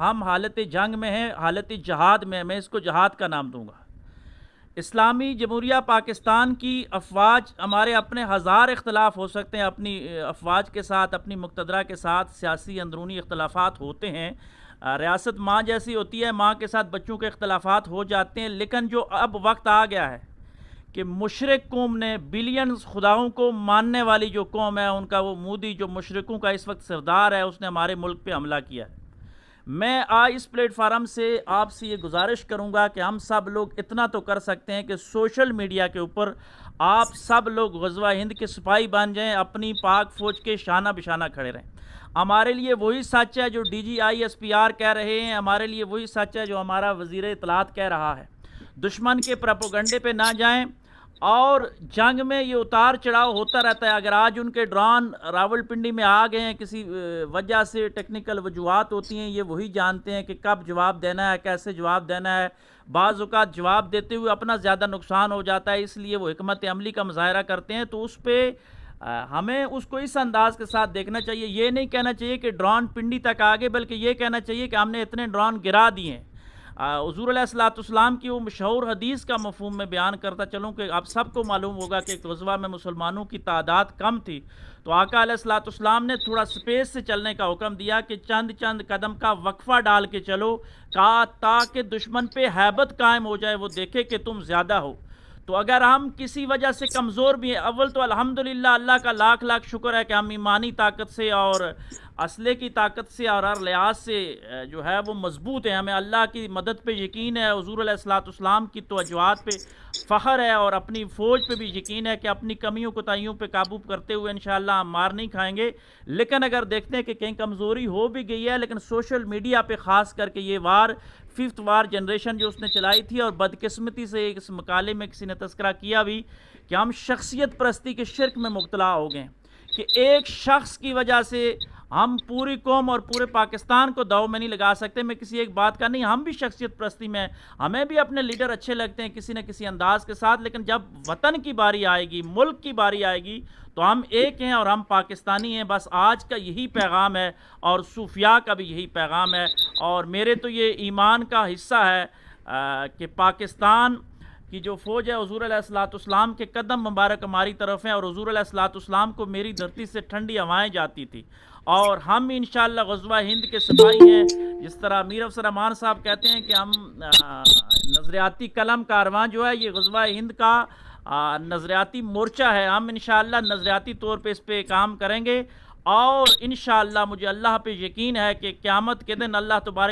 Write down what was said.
ہم حالت جنگ میں ہیں، حالت جہاد میں، میں اس کو جہاد کا نام دوں گا۔ اسلامی جمہوریہ پاکستان کی افواج، ہمارے اپنے ہزار اختلاف ہو سکتے ہیں اپنی افواج کے ساتھ، اپنی مقتدرہ کے ساتھ سیاسی اندرونی اختلافات ہوتے ہیں، ریاست ماں جیسی ہوتی ہے، ماں کے ساتھ بچوں کے اختلافات ہو جاتے ہیں، لیکن جو اب وقت آ گیا ہے کہ مشرک قوم نے، بلینز خداؤں کو ماننے والی جو قوم ہے، ان کا وہ مودی جو مشرکوں کا اس وقت سردار ہے، اس نے ہمارے ملک پہ حملہ کیا ہے۔ میں آج اس پلیٹ فارم سے آپ سے یہ گزارش کروں گا کہ ہم سب لوگ اتنا تو کر سکتے ہیں کہ سوشل میڈیا کے اوپر آپ سب لوگ غزوہ ہند کے سپاہی بن جائیں، اپنی پاک فوج کے شانہ بشانہ کھڑے رہیں۔ ہمارے لیے وہی سچ ہے جو D G I S P R کہہ رہے ہیں، ہمارے لیے وہی سچ ہے جو ہمارا وزیر اطلاعات کہہ رہا ہے۔ دشمن کے پروپیگنڈے پہ نہ جائیں، اور جنگ میں یہ اتار چڑھاؤ ہوتا رہتا ہے۔ اگر آج ان کے ڈرون راولپنڈی میں آ گئے ہیں، کسی وجہ سے ٹیکنیکل وجوہات ہوتی ہیں، یہ وہی جانتے ہیں کہ کب جواب دینا ہے، کیسے جواب دینا ہے۔ بعض اوقات جواب دیتے ہوئے اپنا زیادہ نقصان ہو جاتا ہے، اس لیے وہ حکمت عملی کا مظاہرہ کرتے ہیں۔ تو اس پہ ہمیں اس کو اس انداز کے ساتھ دیکھنا چاہیے۔ یہ نہیں کہنا چاہیے کہ ڈرون پنڈی تک آگے، بلکہ یہ کہنا چاہیے کہ ہم نے اتنے ڈرون گرا دیے ہیں۔ حضور علیہ الصلوۃ والسلام کی وہ مشہور حدیث کا مفہوم میں بیان کرتا چلوں کہ آپ سب کو معلوم ہوگا کہ ایک غزوہ میں مسلمانوں کی تعداد کم تھی، تو آقا علیہ الصلوۃ والسلام نے تھوڑا سپیس سے چلنے کا حکم دیا کہ چند چند قدم کا وقفہ ڈال کے چلو، کہا تاکہ دشمن پہ ہیبت قائم ہو جائے، وہ دیکھے کہ تم زیادہ ہو۔ تو اگر ہم کسی وجہ سے کمزور بھی ہیں، اول تو الحمدللہ اللہ کا لاکھ لاکھ شکر ہے کہ ہم ایمانی طاقت سے اور اسلحے کی طاقت سے اور ہر لحاظ سے جو ہے وہ مضبوط ہیں۔ ہمیں اللہ کی مدد پہ یقین ہے، حضور علیہ الصلوۃ والسلام کی توجہات پہ فخر ہے، اور اپنی فوج پہ بھی یقین ہے کہ اپنی کمیوں کوتاہیوں پہ قابو کرتے ہوئے انشاءاللہ ہم مار نہیں کھائیں گے۔ لیکن اگر دیکھتے ہیں کہ کہیں کمزوری ہو بھی گئی ہے، لیکن سوشل میڈیا پہ خاص کر کے یہ وار، ففتھ وار جنریشن جو اس نے چلائی تھی، اور بدقسمتی سے اس مقالے میں کسی نے تذکرہ کیا بھی کہ ہم شخصیت پرستی کے شرک میں مبتلا ہو گئے کہ ایک شخص کی وجہ سے ہم پوری قوم اور پورے پاکستان کو داؤ میں نہیں لگا سکتے۔ میں کسی ایک بات کا نہیں، ہم بھی شخصیت پرستی میں، ہمیں بھی اپنے لیڈر اچھے لگتے ہیں کسی نہ کسی انداز کے ساتھ، لیکن جب وطن کی باری آئے گی، ملک کی باری آئے گی، تو ہم ایک ہیں اور ہم پاکستانی ہیں۔ بس آج کا یہی پیغام ہے، اور صوفیاء کا بھی یہی پیغام ہے، اور میرے تو یہ ایمان کا حصہ ہے کہ پاکستان کی جو فوج ہے، حضور علیہ الصلوۃ والسلام کے قدم مبارک ہماری طرف ہیں، اور حضور علیہ الصلوۃ والسلام کو میری دھرتی سے ٹھنڈی ہوائیں جاتی تھی، اور ہم انشاءاللہ غزوہ ہند کے سپاہی ہیں۔ جس طرح میر افسر امان صاحب کہتے ہیں کہ ہم نظریاتی قلم کارواں جو ہے، یہ غزوہ ہند کا نظریاتی مورچہ ہے۔ ہم انشاءاللہ نظریاتی طور پہ اس پہ کام کریں گے، اور انشاءاللہ مجھے اللہ پہ یقین ہے کہ قیامت کے دن اللہ تبارک